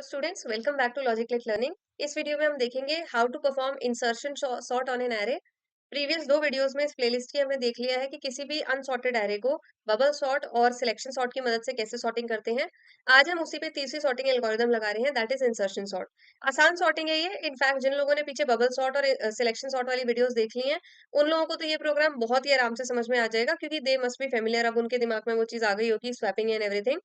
Students, welcome back to logic like learning. इस video में हम देखेंगे how to perform insertion sort on an array. Previous दो videos में इस प्लेलिस्ट की हमने देख लिया है कि किसी भी अनसॉर्टेड एरे को बबल सॉर्ट और सिलेक्शन सॉर्ट की मदद से कैसे सॉर्टिंग करते हैं। आज हम उसी पे तीसरी सॉर्टिंग एल्गोरिदम लगा रहे हैं, दैट इज इंसर्शन सॉर्ट। आसान सॉर्टिंग है ये। इनफैक्ट जिन लोगों ने पीछे बबल सॉर्ट और सिलेक्शन सॉर्ट वाली वीडियोस देख ली हैं, उन लोगों को तो ये प्रोग्राम बहुत ही आराम से समझ में आ जाएगा, क्योंकि दे मस्ट बी फेमिलियर। अब उनके दिमाग में वो चीज आ गई होगी, स्वैपिंग एंड एवरीथिंग।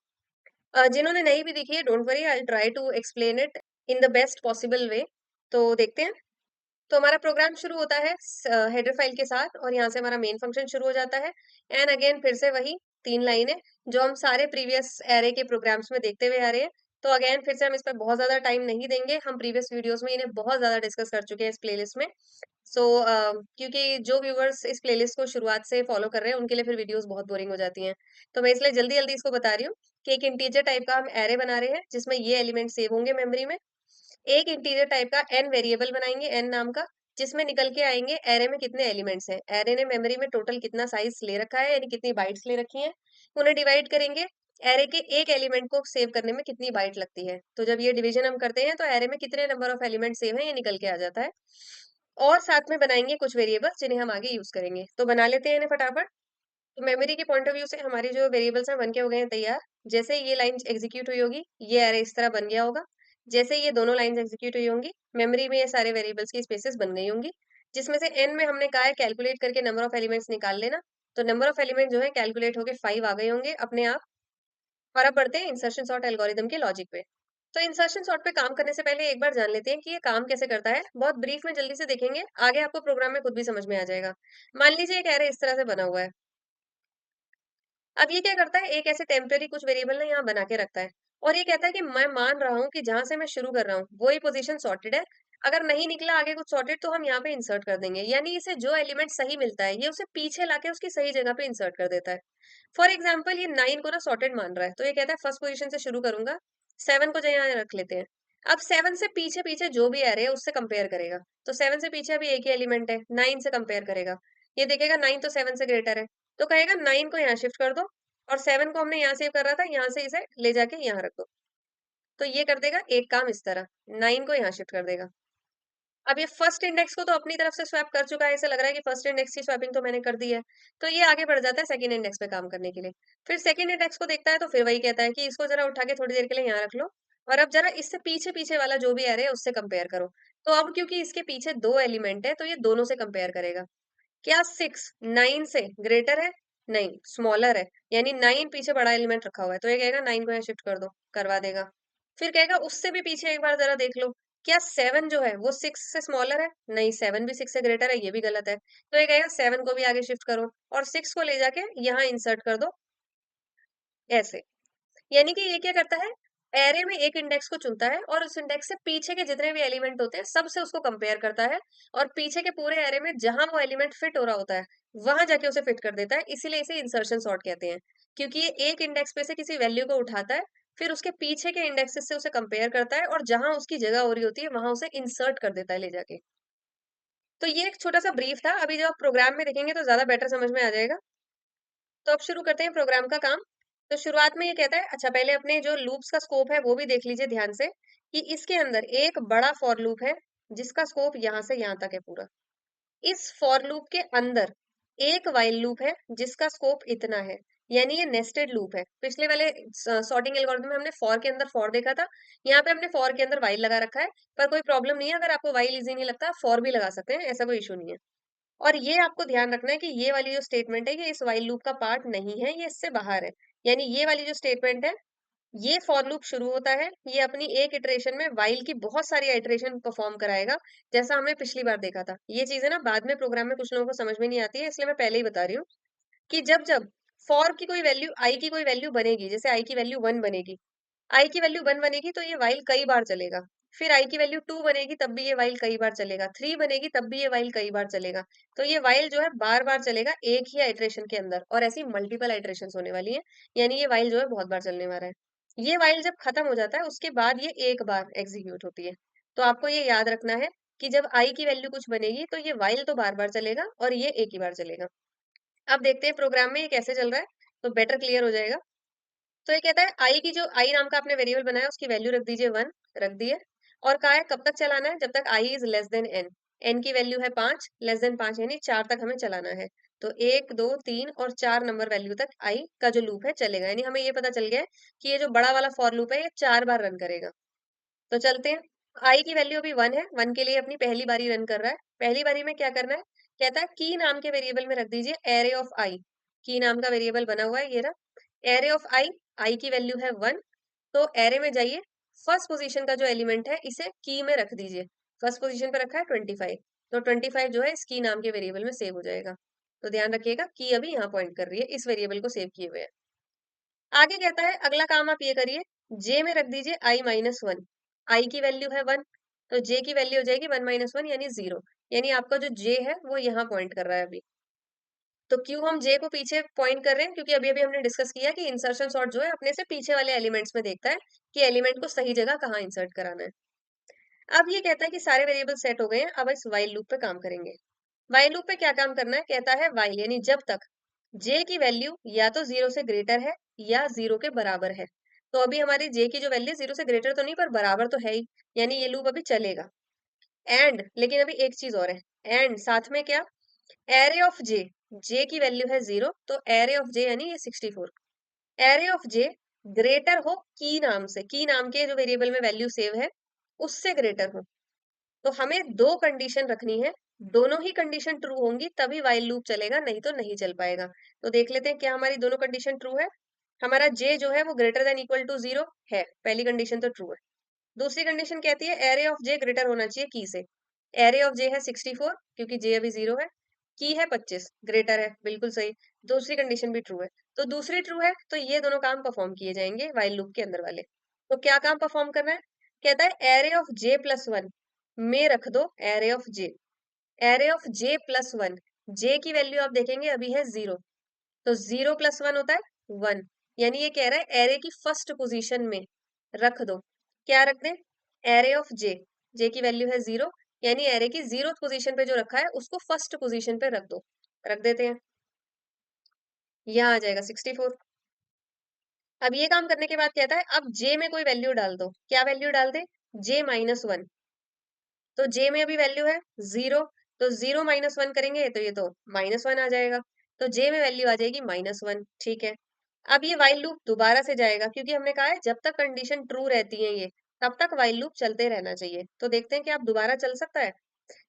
जिन्होंने नहीं भी देखी है, don't worry, I try to explain it in the best possible way. तो देखते हैं। तो हमारा प्रोग्राम शुरू होता है हेडर फाइल के साथ, और यहाँ से हमारा मेन फंक्शन शुरू हो जाता है। एंड अगेन फिर से वही तीन लाइनें जो हम सारे प्रीवियस एरे के प्रोग्राम्स में देखते हुए आ रहे हैं। तो अगेन फिर से हम इस पर बहुत ज्यादा टाइम नहीं देंगे, हम प्रीवियस वीडियोस में इन्हें बहुत ज्यादा डिस्कस कर चुके हैं इस प्लेलिस्ट में। सो क्योंकि जो व्यूअर्स इस प्लेलिस्ट को शुरुआत से फॉलो कर रहे हैं, उनके लिए फिर वीडियोस बहुत बोरिंग हो जाती हैं। तो मैं इसलिए जल्दी जल्दी इसको बता रही हूँ कि एक इंटीजर टाइप का हम एरे बना रहे हैं, जिसमें ये एलिमेंट सेव होंगे मेमोरी में। एक इंटीजर टाइप का एन वेरिएबल बनाएंगे, एन नाम का, जिसमें निकल के आएंगे एरे में कितने एलिमेंट्स हैं, एरे ने मेमोरी में टोटल कितना साइज ले रखा है, यानी कितनी बाइट्स ले रखी हैं। उन्हें डिवाइड करेंगे, एरे के एक एलिमेंट को सेव करने में कितनी बाइट लगती है। तो जब ये डिवीजन हम करते हैं, तो एरे में कितने नंबर ऑफ एलिमेंट सेव है, ये निकल के आ जाता है। और साथ में बनाएंगे कुछ वेरिएबल्स जिन्हें हम आगे यूज करेंगे। तो बना लेते हैं इन्हें फटाफट। तो मेमोरी के पॉइंट ऑफ व्यू से हमारी जो वेरिएबल्स हैं बन के हो गए हैं तैयार। जैसे ये लाइन एग्जीक्यूट हुई होगी, ये एरे इस तरह बन गया होगा। जैसे ये दोनों लाइंस एग्जीक्यूट हुई होंगी, मेमोरी में ये सारे वेरिएबल्स की स्पेसेस बन गई होंगी, जिसमें से एन में हमने कहा है कैलकुलेट करके नंबर ऑफ एलिमेंट्स निकाल लेना। तो नंबर ऑफ एलिमेंट जो है कैलकुलेट होके 5 आ गए होंगे अपने आप। और अब बढ़ते हैं इंसर्शन सॉर्ट एल्गोरिदम के लॉजिक पे। तो इंसर्शन सॉर्ट पे काम करने से पहले एक बार जान लेते हैं कि ये काम कैसे करता है। बहुत ब्रीफ में जल्दी से देखेंगे, आगे आपको प्रोग्राम में खुद भी समझ में आ जाएगा। मान लीजिए एक एरे इस तरह से बना हुआ है। अब ये क्या करता है, एक ऐसे टेम्परेरी कुछ वेरिएबल ना यहाँ बना के रखता है, और ये कहता है कि मैं मान रहा हूँ कि जहां से मैं शुरू कर रहा हूँ वही पोजीशन सॉर्टेड है। अगर नहीं निकला आगे कुछ सॉर्टेड, तो हम यहाँ पे इंसर्ट कर देंगे, यानी इसे जो एलिमेंट सही मिलता है, ये उसे पीछे लाके उसकी सही जगह पे इंसर्ट कर देता है। फॉर एग्जाम्पल, ये 9 को ना सॉर्टेड मान रहा है, तो ये कहता है फर्स्ट पोजीशन से शुरू करूंगा। 7 को जो यहाँ रख लेते हैं। अब 7 से पीछे पीछे जो भी एरे है उससे कंपेयर करेगा। तो 7 से पीछे अभी एक ही एलिमेंट है, 9 से कंपेयर करेगा। ये देखेगा 9 तो 7 से ग्रेटर है, तो कहेगा 9 को यहाँ शिफ्ट कर दो, और 7 को हमने यहाँ सेव कर रहा था, यहाँ से इसे ले जाके यहाँ रख दो। तो ये कर देगा एक काम इस तरह, 9 को यहाँ शिफ्ट कर देगा। अब ये फर्स्ट इंडेक्स को तो अपनी तरफ से स्वैप कर चुका है, ऐसा लग रहा है कि फर्स्ट इंडेक्स की स्वैपिंग तो मैंने कर दी है। तो ये आगे बढ़ जाता है सेकंड इंडेक्स पे काम करने के लिए। फिर सेकंड इंडेक्स को देखता है, तो फिर वही कहता है कि इसको जरा उठा के थोड़ी देर के लिए यहाँ रख लो, और अब जरा इससे पीछे पीछे वाला जो भी एरे है उससे कंपेयर करो। तो अब क्योंकि इसके पीछे दो एलिमेंट है, तो ये दोनों से कंपेयर करेगा। क्या 6 9 से ग्रेटर है? नहीं, स्मॉलर है। यानी 9 पीछे बड़ा एलिमेंट रखा हुआ है, तो ये कहेगा 9 को यहाँ शिफ्ट कर दो, करवा देगा। फिर कहेगा उससे भी पीछे एक बार जरा देख लो, क्या 7 जो है वो 6 से स्मॉलर है? नहीं, 7 भी 6 से ग्रेटर है, ये भी गलत है। तो ये कहेगा 7 को भी आगे शिफ्ट करो, और 6 को ले जाके यहाँ इंसर्ट कर दो, ऐसे। यानी कि ये क्या करता है, एरे में एक इंडेक्स को चुनता है, और उस इंडेक्स से पीछे के जितने भी एलिमेंट होते हैं सबसे उसको कंपेयर करता है, और पीछे के पूरे एरे में जहां वो एलिमेंट फिट हो रहा होता है, वहां जाके उसे फिट कर देता है। इसीलिए इसे इंसर्शन सॉर्ट कहते हैं, क्योंकि ये एक इंडेक्स पे से किसी वैल्यू को उठाता है, फिर उसके पीछे के इंडेक्सेस से उसे कंपेयर करता है, और जहां उसकी जगह हो रही होती है वहां उसे इंसर्ट कर देता है ले जाके। तो ये एक छोटा सा ब्रीफ था, अभी जब आप प्रोग्राम में देखेंगे तो ज्यादा बेटर समझ में आ जाएगा। तो अब शुरू करते हैं प्रोग्राम का काम। तो शुरुआत में ये कहता है, अच्छा पहले अपने जो लूप्स का स्कोप है वो भी देख लीजिए ध्यान से, कि इसके अंदर एक बड़ा फॉर लूप है जिसका स्कोप यहाँ से यहाँ तक है पूरा। इस फॉर लूप के अंदर एक वाइल लूप है जिसका स्कोप इतना है, यानी ये नेस्टेड लूप है। पिछले वाले सॉर्टिंग एल्गोरिथम में हमने फॉर के अंदर फॉर देखा था, यहाँ पे हमने फॉर के अंदर वाइल लगा रखा है। पर कोई प्रॉब्लम नहीं है, अगर आपको वाइल इजी नहीं लगता फॉर भी लगा सकते हैं, ऐसा कोई इशू नहीं है। और ये आपको ध्यान रखना है कि ये वाली जो स्टेटमेंट है, ये इस व्हाइल लूप का पार्ट नहीं है, ये इससे बाहर है। यानी ये वाली जो स्टेटमेंट है, ये फॉर लूप शुरू होता है, ये अपनी एक इटरेशन में व्हाइल की बहुत सारी इटरेशन परफॉर्म कराएगा, जैसा हमने पिछली बार देखा था। ये चीजें ना बाद में प्रोग्राम में कुछ लोगों को समझ में नहीं आती है, इसलिए मैं पहले ही बता रही हूँ कि जब जब फॉर की कोई वैल्यू, आई की कोई वैल्यू बनेगी, जैसे आई की वैल्यू 1 बनेगी, आई की वैल्यू 1 बनेगी तो ये व्हाइल कई बार चलेगा। फिर आई की वैल्यू 2 बनेगी तब भी ये व्हाइल कई बार चलेगा, 3 बनेगी तब भी ये व्हाइल कई बार चलेगा। तो ये व्हाइल जो है बार बार चलेगा एक ही आइट्रेशन के अंदर, और ऐसी मल्टीपल आइट्रेशन होने वाली है। यानी ये व्हाइल जो है बहुत बार चलने वाला है। ये व्हाइल जब खत्म हो जाता है, उसके बाद ये एक बार एग्जीक्यूट होती है। तो आपको ये याद रखना है कि जब आई की वैल्यू कुछ बनेगी, तो ये व्हाइल तो बार बार चलेगा और ये एक ही बार चलेगा। अब देखते हैं प्रोग्राम में ये कैसे चल रहा है, तो बेटर क्लियर हो जाएगा। तो ये कहता है आई की जो आई नाम का आपने वेरिएबल बनाया उसकी वैल्यू रख दीजिए 1, रख दिए। और कहा है कब तक चलाना है, जब तक I is less than N. N की वैल्यू है 5, लेस देन 5 यानी 4 तक हमें चलाना है। तो 1 2 3 और 4 नंबर वैल्यू तक आई का जो लूप है चलेगा, यानी हमें ये पता चल गया है कि ये जो बड़ा वाला फॉर लूप है ये 4 बार रन करेगा। तो चलते हैं। आई की वैल्यू अभी 1 है, 1 के लिए अपनी पहली बारी रन कर रहा है। पहली बारी में क्या करना है, कहता है की नाम के वेरिएबल में रख दीजिए एरे ऑफ आई। की नाम का वेरिएबल बना हुआ है, ये रहा एरे ऑफ आई। आई की वैल्यू है 1, तो एरे में जाइए, फर्स्ट पोजीशन का जो एलिमेंट है इसे की में रख दीजिए। फर्स्ट पोजीशन पे रखा है 25, तो 25 जो है इस की नाम के वेरिएबल में सेव हो जाएगा। तो ध्यान रखिएगा की अभी यहाँ पॉइंट कर रही है, इस वेरिएबल को सेव किए हुए है। आगे कहता है अगला काम आप ये करिए, जे में रख दीजिए आई माइनस वन। आई की वैल्यू है 1, तो जे की वैल्यू हो जाएगी 1 माइनस वन यानी 0। यानी आपका जो जे है वो यहाँ पॉइंट कर रहा है अभी। तो क्यों हम जे को पीछे पॉइंट कर रहे हैं, क्योंकि अभी अभी हमने डिस्कस किया कि इंसर्शन सॉर्ट जो है अपने से पीछे वाले एलिमेंट्स में देखता है कि एलिमेंट को सही जगह कहाँ इंसर्ट कराना है। अब ये कहता है कि सारे वेरिएबल सेट हो गए हैं, अब इस वाइल लूप पे काम करेंगे। वाइल लूप पे क्या काम करना है, कहता है वाइल यानी जब तक जे की वैल्यू या तो 0 से ग्रेटर है या 0 के बराबर है। तो अभी हमारी जे की जो वैल्यू 0 से ग्रेटर तो नहीं पर बराबर तो है ही, यानी ये लूप अभी चलेगा। एंड लेकिन अभी एक चीज और है, एंड साथ में क्या, एरे ऑफ जे। जे की वैल्यू है 0, तो एरे ऑफ जे यानी ये 64। एरे ऑफ जे ग्रेटर हो की नाम से, की नाम के जो वेरिएबल में वैल्यू सेव है उससे ग्रेटर हो। तो हमें दो कंडीशन रखनी है, दोनों ही कंडीशन ट्रू होंगी तभी वाइल लूप चलेगा, नहीं तो नहीं चल पाएगा। तो देख लेते हैं क्या हमारी दोनों कंडीशन ट्रू है। हमारा जे जो है वो ग्रेटर देन इक्वल टू 0 है, पहली कंडीशन तो ट्रू है। दूसरी कंडीशन कहती है एरे ऑफ जे ग्रेटर होना चाहिए की से। एरे ऑफ जे है 64 क्योंकि जे अभी 0 है, की है 25 ग्रेटर है, बिल्कुल सही। दूसरी कंडीशन भी ट्रू है, तो दूसरी ट्रू है, तो ये दोनों काम परफॉर्म किए जाएंगे वाइल लूप के अंदर वाले। तो क्या काम परफॉर्म करना है, कहता है array of J plus one में रख दो array of J. Array of J plus one, J की वैल्यू आप देखेंगे अभी है 0, तो 0 प्लस 1 होता है 1। यानी ये कह रहा है एरे की फर्स्ट पोजीशन में रख दो। क्या रख दें, एरे ऑफ जे। जे की वैल्यू है 0, यानी एरे की 0th पोजीशन पे जो रखा है उसको फर्स्ट पोजीशन पे रख दो। रख देते हैं, यहाँ आ जाएगा 64। अब ये काम करने के बाद कहता है अब जे में कोई वैल्यू डाल दो। क्या वैल्यू डाल दे, जे माइनस वन। तो जे में अभी वैल्यू है 0, तो 0 माइनस वन करेंगे तो ये तो -1 आ जाएगा। तो जे में वैल्यू आ जाएगी -1, ठीक है। अब ये वाइल लूप दोबारा से जाएगा, क्योंकि हमने कहा है जब तक कंडीशन ट्रू रहती है ये, तब तक वाइल लूप चलते रहना चाहिए। तो देखते हैं कि आप दोबारा चल सकता है।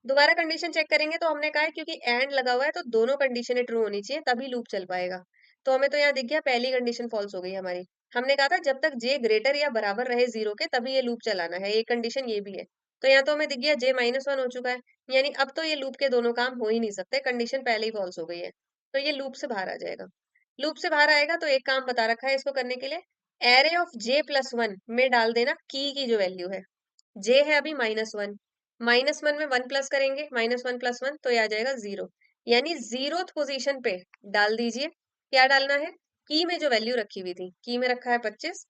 दोबारा कंडीशन चेक करेंगे तो हमने कहा है क्योंकि एंड लगा हुआ है तो दोनों कंडीशनें ट्रू होनी चाहिए तभी लूप चल पाएगा। तो हमें तो यहाँ दिख गया पहली कंडीशन फॉल्स हो गई हमारी। हमने कहा था जब तक जे ग्रेटर या बराबर रहे 0 के तभी ये लूप चलाना है, एक कंडीशन ये भी है। तो यहाँ तो हमें दिख गया जे -1 हो चुका है, यानी अब तो ये लूप के दोनों काम हो ही नहीं सकते, कंडीशन पहले ही फॉल्स हो गई है। तो ये लूप से बाहर आ जाएगा। लूप से बाहर आएगा तो एक काम बता रखा है इसको करने के लिए, array of J plus one में डाल देना की जो वैल्यू है। जे है अभी -1, -1 में 1 प्लस करेंगे, -1 प्लस 1 तो ये आ जाएगा 0। यानी 0th पोजीशन पे डाल दीजिए। क्या डालना है, की में जो वैल्यू रखी हुई थी, की में रखा है 25,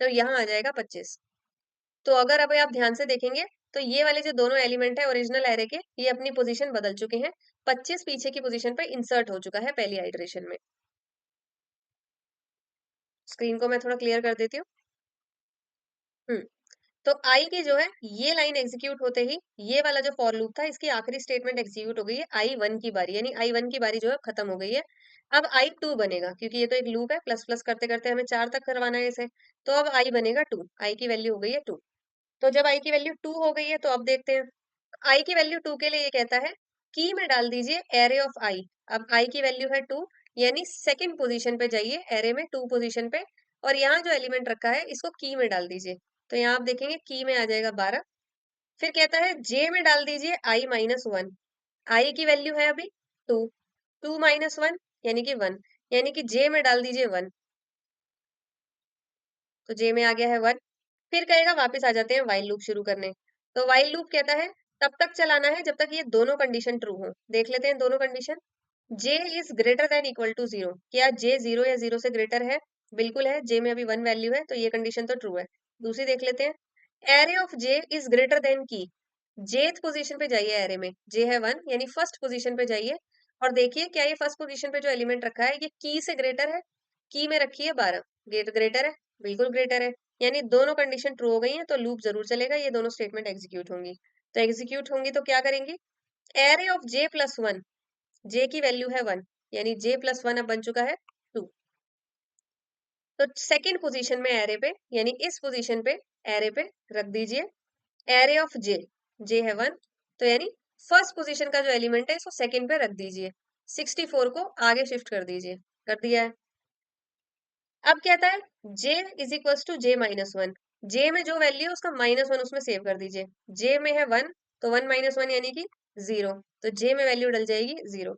तो यहाँ आ जाएगा 25। तो अगर अब आप ध्यान से देखेंगे तो ये वाले जो दोनों एलिमेंट है ओरिजिनल एरे के, ये अपनी पोजीशन बदल चुके हैं। 25 पीछे की पोजीशन पे इंसर्ट हो चुका है पहली आइटरेशन में। स्क्रीन को मैं थोड़ा क्लियर कर देती हूँ। हम्म, तो आई की जो है ये लाइन एग्जीक्यूट होते ही ये वाला जो फॉर लूप था इसकी आखिरी स्टेटमेंट एग्जीक्यूट हो गई है, आई वन की बारी, यानी आई वन की बारी जो है खत्म हो गई है। अब आई टू बनेगा, क्योंकि ये तो एक लूप है, प्लस प्लस करते करते हमें 4 तक करवाना है इसे। तो अब आई बनेगा 2, आई की वैल्यू हो गई है 2। तो जब आई की वैल्यू 2 हो गई है तो अब देखते हैं। आई की वैल्यू 2 के लिए ये कहता है की में डाल दीजिए एरे ऑफ आई। अब आई की वैल्यू है 2, यानी सेकंड पोजीशन पे जाइए एरे में 2 पोजीशन पे, और यहाँ जो एलिमेंट रखा है इसको की में डाल दीजिए। तो यहाँ आप देखेंगे की में आ जाएगा 12। फिर कहता है जे में डाल दीजिए आई -1। आई की वैल्यू है अभी 2, 2 माइनस 1 यानी कि 1, यानी कि जे में डाल दीजिए 1। तो जे में आ गया है 1। फिर कहेगा वापस आ जाते हैं वाइल लूप शुरू करने। तो वाइल लूप कहता है तब तक चलाना है जब तक ये दोनों कंडीशन ट्रू हो। देख लेते हैं दोनों condition. J is greater than equal to 0, क्या जे 0 या 0 से ग्रेटर है, बिल्कुल है, जे में अभी 1 वैल्यू है तो ये कंडीशन तो ट्रू है। दूसरी देख लेते हैं, array of J is greater then की। जेथ पोजीशन पे जाइए एरे में, जे है 1 यानी फर्स्ट पोजीशन पे जाइए और देखिए क्या ये फर्स्ट पोजीशन पे जो एलिमेंट रखा है ये की से ग्रेटर है। की में रखी है 12, ग्रेटर है, बिल्कुल ग्रेटर है। यानी दोनों कंडीशन ट्रू हो गई हैं तो लूप जरूर चलेगा, ये दोनों स्टेटमेंट एग्जीक्यूट होंगी। तो एग्जीक्यूट होंगी तो क्या करेंगे, array of J plus one, J की वैल्यू है 1, यानी जे प्लस वन अब बन चुका है 2। तो सेकंड पोजीशन में एरे पे, यानी इस पोजीशन पे एरे पे रख दीजिए एरे ऑफ जे, जे है 1, तो यानी फर्स्ट पोजीशन का जो एलिमेंट है इसको सेकंड पे रख दीजिए, 64 को आगे शिफ्ट कर दीजिए, कर दिया है। अब कहता है j is equal to J minus one, J में जो वैल्यू है उसका माइनस वन उसमें सेव कर दीजिए, जे में है 1 तो 1 माइनस वन यानी कि 0, तो जे में वैल्यू डल जाएगी 0।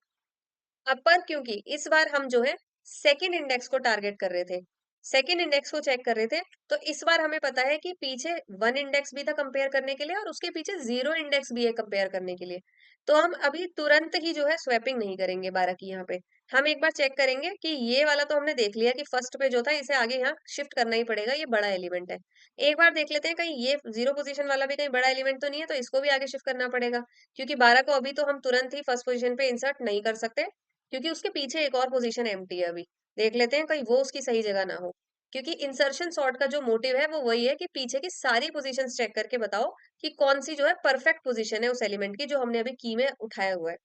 अब पर क्योंकि इस बार हम जो है सेकंड इंडेक्स को टारगेट कर रहे थे, सेकंड इंडेक्स को चेक कर रहे थे, तो इस बार हमें पता है कि पीछे 1 इंडेक्स भी था कंपेयर करने के लिए और उसके पीछे 0 इंडेक्स भी है कंपेयर करने के लिए। तो हम अभी तुरंत ही जो है स्वैपिंग नहीं करेंगे 12 की, यहाँ पे हम एक बार चेक करेंगे कि ये वाला तो हमने देख लिया कि फर्स्ट पे जो था इसे आगे यहाँ शिफ्ट करना ही पड़ेगा, ये बड़ा एलिमेंट है। एक बार देख लेते हैं कहीं ये 0 पोजीशन वाला भी कहीं बड़ा एलिमेंट तो नहीं है, तो इसको भी आगे शिफ्ट करना पड़ेगा, क्योंकि 12 को अभी तो हम तुरंत ही फर्स्ट पोजीशन पे इंसर्ट नहीं कर सकते, क्योंकि उसके पीछे एक और पोजीशन एम्प्टी है। अभी देख लेते हैं कहीं वो उसकी सही जगह ना हो, क्योंकि इंसर्शन सॉर्ट का जो मोटिव है वो वही है कि पीछे की सारी पोजीशंस चेक करके बताओ कि कौन सी जो है परफेक्ट पोजीशन है उस एलिमेंट की जो हमने अभी की में उठाया हुआ है।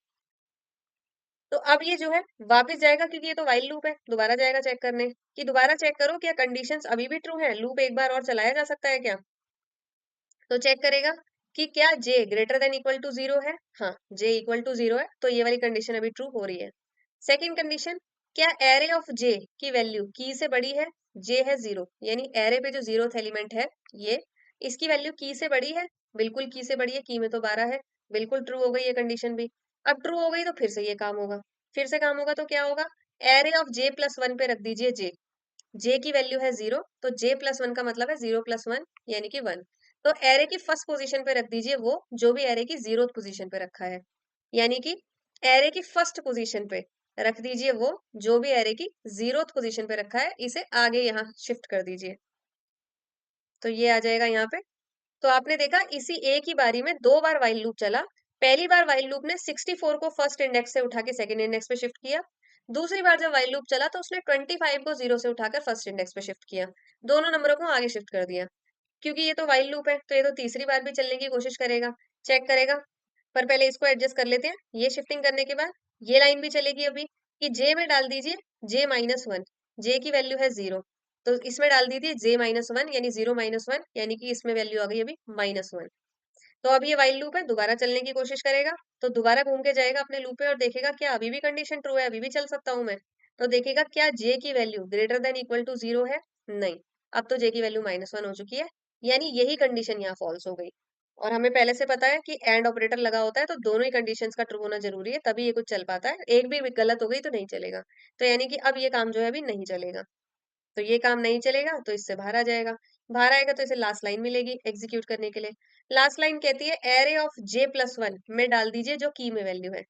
तो अब ये जो है वापस जाएगा, क्योंकि ये तो वाइल लूप है, दोबारा जाएगा चेक करने कि दोबारा चेक करो क्या कंडीशंस अभी भी ट्रू है, लूप एक बार और चलाया जा सकता है क्या। तो चेक करेगा कि क्या j greater than equal to 0 है, हाँ j इक्वल टू 0 है, तो ये वाली कंडीशन अभी ट्रू हो रही है। सेकंड कंडीशन, क्या एरे ऑफ j की वैल्यू की से बड़ी है, j है 0, यानी एरे पे जो 0th एलिमेंट है ये, इसकी वैल्यू की से बड़ी है, बिल्कुल की से बड़ी है, की में तो 12 है, बिल्कुल ट्रू हो गई ये कंडीशन भी। अब ट्रू हो गई तो फिर से ये काम होगा, फिर से काम होगा तो क्या होगा, array of j plus one पे रख दीजिए j, जे की वैल्यू है 0, तो जे प्लस वन का मतलब है 0 प्लस वन यानी कि 1। तो एरे की फर्स्ट पोजीशन पे रख दीजिए वो जो भी एरे की 0th पोजीशन पे रखा है, यानी कि एरे की फर्स्ट पोजीशन पे रख दीजिए वो जो भी एरे की 0th पोजीशन पे रखा है, इसे आगे यहाँ शिफ्ट कर दीजिए, तो ये आ जाएगा यहाँ पे। तो आपने देखा इसी एक ही बारी में दो बार वाइल लूप चला। पहली बार वाइल लूप ने 64 को फर्स्ट इंडेक्स से उठा के सेकंड इंडेक्स पे शिफ्ट किया, दूसरी बार जब वाइल लूप चला तो उसने 25 को 0 से उठाकर फर्स्ट इंडेक्स पे शिफ्ट किया, दोनों नंबरों को आगे शिफ्ट कर दिया। क्योंकि ये तो वाइल लूप है तो ये तो तीसरी बार भी चलने की कोशिश करेगा, चेक करेगा। पर पहले इसको एडजस्ट कर लेते हैं, ये शिफ्टिंग करने के बाद ये लाइन भी चलेगी अभी कि जे में डाल दीजिए जे माइनस वन, जे की वैल्यू है 0, तो इसमें डाल दीजिए जे माइनस वन यानी 0 माइनस वन, यानी कि इसमें वैल्यू आ गई अभी -1। तो अब ये वाइल लूप है, दोबारा चलने की कोशिश करेगा, तो दोबारा घूम के जाएगा अपने लूप पे और देखेगा क्या अभी भी कंडीशन ट्रू है, अभी भी चल सकता हूं मैं। तो देखेगा क्या जे की value greater than equal to 0 है, नहीं, अब तो जे की वैल्यू -1 हो चुकी है, यानी यही कंडीशन यहाँ फॉल्स हो गई। और हमें पहले से पता है कि एंड ऑपरेटर लगा होता है तो दोनों ही कंडीशंस का ट्रू होना जरूरी है, तभी ये कुछ चल पाता है, एक भी गलत हो गई तो नहीं चलेगा। तो यानी कि अब ये काम जो है अभी नहीं चलेगा, तो ये काम नहीं चलेगा तो इससे बाहर आ जाएगा। बाहर आएगा तो इसे लास्ट लाइन मिलेगी एग्जीक्यूट करने के लिए। लास्ट लाइन कहती है array of J plus one में डाल दीजिए जो की में वैल्यू है,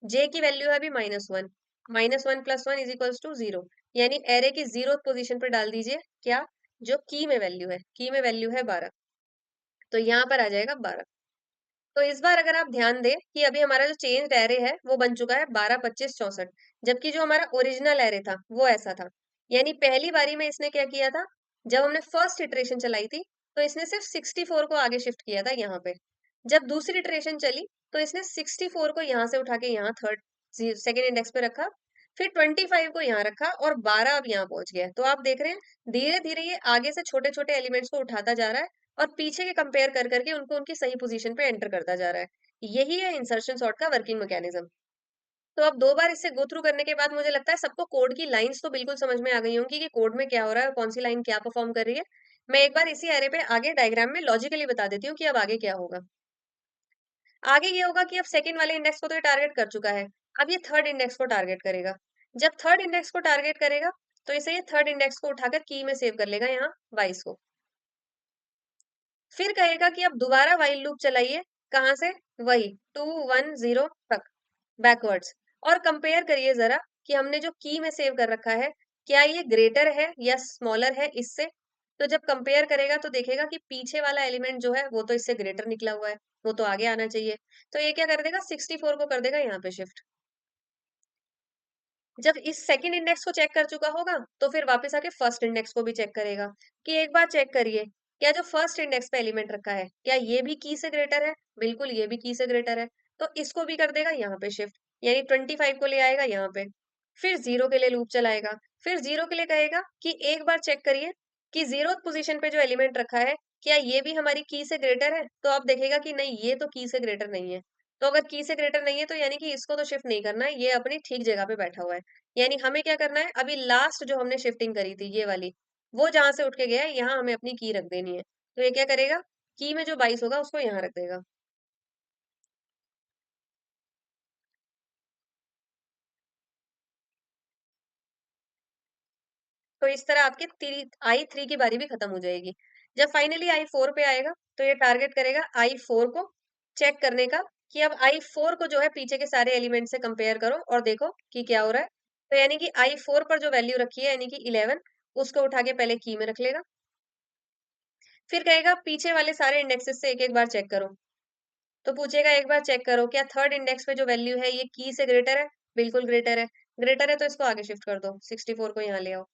जे की वैल्यू है अभी -1, -1 plus one is equals to 0, यानी एरे की 0th पोजीशन पे डाल दीजिए क्या, जो की में वैल्यू है, की में वैल्यू है 12, तो यहाँ पर आ जाएगा 12। तो इस बार अगर आप ध्यान दें कि अभी हमारा जो चेंज एरे है वो बन चुका है 12, 25, 64, जबकि जो हमारा ओरिजिनल एरे था वो ऐसा था। यानी पहली बारी में इसने क्या किया था, जब हमने फर्स्ट इटरेशन चलाई थी तो इसने सिर्फ 64 को आगे शिफ्ट किया था यहाँ पे। जब दूसरी इटरेशन चली तो इसने 64 को यहाँ से उठा के यहाँ थर्ड सेकेंड इंडेक्स पे रखा, फिर 25 को यहाँ रखा और 12 अब यहाँ पहुंच गया। तो आप देख रहे हैं धीरे धीरे ये आगे से छोटे छोटे एलिमेंट्स को उठाता जा रहा है और पीछे के कंपेयर कर करके उनको उनकी सही पोजीशन पे एंटर करता जा रहा है। यही है इंसर्शन सॉर्ट का वर्किंग मैकेनिज्म। तो अब दो बार इससे गो थ्रू करने के बाद मुझे लगता है सबको कोड की लाइंस तो बिल्कुल समझ में आ गई होंगी कि कोड में क्या हो रहा है और कौन सी लाइन क्या परफॉर्म कर रही है। मैं एक बार इसी एरे पे आगे डायग्राम में लॉजिकली बता देती हूँ कि अब आगे क्या होगा। आगे ये होगा कि अब सेकंड वाले इंडेक्स को तो ये टारगेट कर चुका है, अब ये थर्ड इंडेक्स को टारगेट करेगा। जब थर्ड इंडेक्स को टारगेट करेगा तो इसे ये थर्ड इंडेक्स को उठाकर की में सेव कर लेगा यहाँ 22 को। फिर कहेगा कि अब दोबारा व्हाइल लूप चलाइए, कहाँ से, वही 2 1 0 तक बैकवर्ड्स, और कंपेयर करिए जरा कि हमने जो की में सेव कर रखा है क्या ये ग्रेटर है या स्मॉलर है इससे। तो जब कंपेयर करेगा तो देखेगा कि पीछे वाला एलिमेंट जो है वो तो इससे ग्रेटर निकला हुआ है, वो तो आगे आना चाहिए। तो ये क्या कर देगा, 64 को कर देगा यहाँ पे शिफ्ट। जब इस सेकंड इंडेक्स को चेक कर चुका होगा तो फिर वापस आके फर्स्ट इंडेक्स को भी चेक करेगा कि एक बार चेक करिए, क्या जो फर्स्ट इंडेक्स पे एलिमेंट रखा है क्या ये भी की से ग्रेटर है? बिल्कुल ये भी की से ग्रेटर है। तो इसको भी कर देगा यहाँ पे शिफ्ट, यानी 25 को ले आएगा यहाँ पे। फिर जीरो के लिए लूप चलाएगा, फिर जीरो के लिए कहेगा कि एक बार चेक करिए कि जीरो पोजीशन पे जो एलिमेंट रखा है क्या ये भी हमारी की से ग्रेटर है? तो आप देखेगा कि नहीं ये तो की से ग्रेटर नहीं है। तो अगर की से ग्रेटर नहीं है तो यानी कि इसको तो शिफ्ट नहीं करना है, ये अपनी ठीक जगह पे बैठा हुआ है। यानी हमें क्या करना है, अभी लास्ट जो हमने शिफ्टिंग करी थी ये वाली, वो जहां से उठ के गया है यहाँ हमें अपनी की रख देनी है। तो ये क्या करेगा, की में जो 22 होगा उसको यहाँ रख देगा। तो इस तरह आपके I3 की बारी भी खत्म हो जाएगी। जब फाइनली I4 पे आएगा तो ये टारगेट करेगा I4 को चेक करने का कि अब I4 को जो है पीछे के सारे एलिमेंट से कंपेयर करो और देखो कि क्या हो रहा है। तो यानी कि I4 पर जो वैल्यू रखी है यानी कि 11, उसको उठा के पहले की में रख लेगा। फिर कहेगा पीछे वाले सारे इंडेक्सेस से एक एक बार चेक करो। तो पूछेगा एक बार चेक करो क्या थर्ड इंडेक्स पे जो वैल्यू है ये की से ग्रेटर है? बिल्कुल ग्रेटर है। ग्रेटर है तो इसको आगे शिफ्ट कर दो, 64 को यहाँ ले आओ।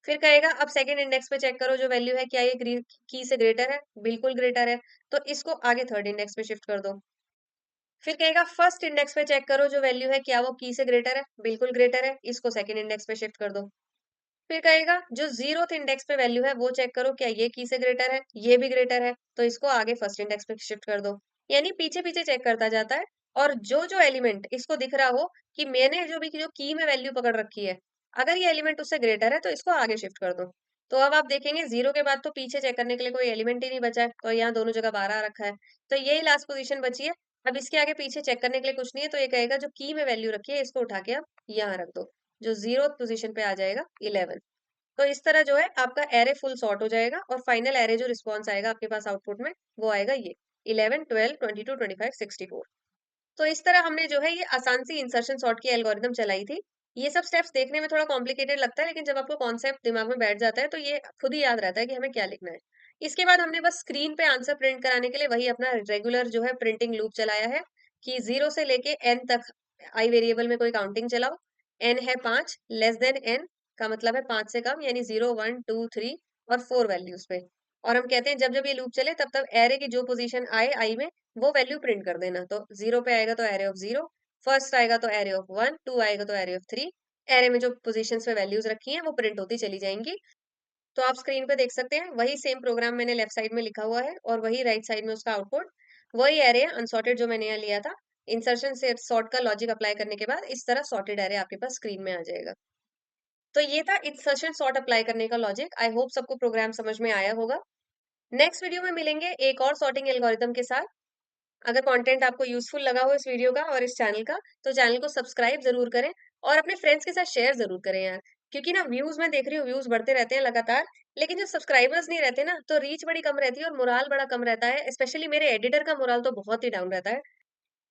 फिर कहेगा अब सेकंड इंडेक्स पे चेक करो जो वैल्यू है क्या ये की से ग्रेटर है? बिल्कुल ग्रेटर है। तो इसको आगे थर्ड इंडेक्स पे शिफ्ट कर दो। फिर कहेगा फर्स्ट इंडेक्स पे चेक करो जो वैल्यू है क्या वो की से ग्रेटर है? बिल्कुल ग्रेटर है। इसको सेकंड इंडेक्स पे शिफ्ट कर दो। फिर कहेगा जो जीरोथ इंडेक्स पे वैल्यू है वो चेक करो क्या ये की से ग्रेटर है? ये भी ग्रेटर है। तो इसको आगे फर्स्ट इंडेक्स पे शिफ्ट कर दो। यानी पीछे पीछे चेक करता जाता है। और जो जो एलिमेंट इसको दिख रहा हो कि मैंने जो की में वैल्यू पकड़ रखी है, अगर ये एलिमेंट उससे ग्रेटर है तो इसको आगे शिफ्ट कर दो। तो अब आप देखेंगे जीरो के बाद तो पीछे चेक करने के लिए कोई एलिमेंट ही नहीं बचा है, तो यहाँ दोनों जगह 12 रखा है। तो यही लास्ट पोजीशन बची है। अब इसके आगे पीछे चेक करने के लिए कुछ नहीं है, तो ये कहेगा जो की में वैल्यू रखी है इसको उठा के आप यहाँ रख दो, जो जीरो पोजीशन पे आ जाएगा 11। तो इस तरह जो है आपका एरे फुल सॉर्ट हो जाएगा और फाइनल एरे जो रिस्पॉन्स आएगा आपके पास आउटपुट में वो आएगा ये 11, 12, 22, 25, 64। तो इस तरह हमने जो है ये आसान सी इंसर्शन सॉर्ट की एल्गोरिदम चलाई थी। ये सब स्टेप्स देखने में थोड़ा कॉम्प्लिकेटेड लगता है लेकिन जब आपको कॉन्सेप्ट दिमाग में बैठ जाता है तो ये खुद ही याद रहता है कि हमें क्या लिखना है। इसके बाद हमने बस स्क्रीन पे आंसर प्रिंट कराने के लिए वही अपना रेगुलर जो है प्रिंटिंग लूप चलाया है कि 0 से लेके n तक आई वेरिएबल में कोई काउंटिंग चलाओ। n है 5, लेस देन n का मतलब है 5 से कम, यानी 0, 1, 2, 3 और 4 वैल्यूज पे। और हम कहते हैं जब जब ये लूप चले तब तब एरे की जो पोजीशन आए आई में वो वैल्यू प्रिंट कर देना। तो 0 पे आएगा तो एरे ऑफ 0, फर्स्ट आएगा तो एरे ऑफ 1, 2 आएगा तो एरे ऑफ 3। एरे में जो पोजीशंस पे वैल्यूज रखी हैं वो प्रिंट होती चली जाएंगी। तो आप स्क्रीन पे देख सकते हैं वही सेम प्रोग्राम मैंने लेफ्ट साइड में लिखा हुआ है और वही राइट साइड में उसका आउटपुट। वही एरे है अनसॉर्टेड जो मैंने यहाँ लिया था। इंसर्शन से सॉर्ट का लॉजिक अप्लाई करने के बाद इस तरह सॉर्टेड एरे आपके पास स्क्रीन में आ जाएगा। तो ये था इंसर्शन सॉर्ट अप्लाई करने का लॉजिक। आई होप सबको प्रोग्राम समझ में आया होगा। नेक्स्ट वीडियो में मिलेंगे एक और सॉर्टिंग एल्गोरिदम के साथ। अगर कंटेंट आपको यूजफुल लगा हो इस वीडियो का और इस चैनल का तो चैनल को सब्सक्राइब जरूर करें और अपने फ्रेंड्स के साथ शेयर जरूर करें यार। क्योंकि ना व्यूज मैं देख रही हूँ व्यूज बढ़ते रहते हैं लगातार, लेकिन जब सब्सक्राइबर्स नहीं रहते ना तो रीच बड़ी कम रहती है और मोराल बड़ा कम रहता है। स्पेशली मेरे एडिटर का मोराल तो बहुत ही डाउन रहता है।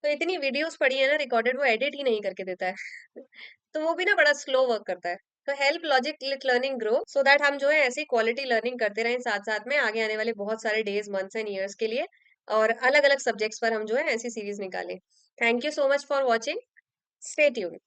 तो इतनी वीडियोस पड़ी है ना रिकॉर्डेड, वो एडिट ही नहीं करके देता है तो वो भी ना बड़ा स्लो वर्क करता है। तो help logic let learning grow so that हम जो है ऐसी क्वालिटी लर्निंग करते रहें साथ साथ में आगे आने वाले बहुत सारे डेज, मंथ्स एंड ईयर्स के लिए। और अलग अलग सब्जेक्ट्स पर हम जो है ऐसी सीरीज निकालें। Thank you so much for watching. Stay tuned.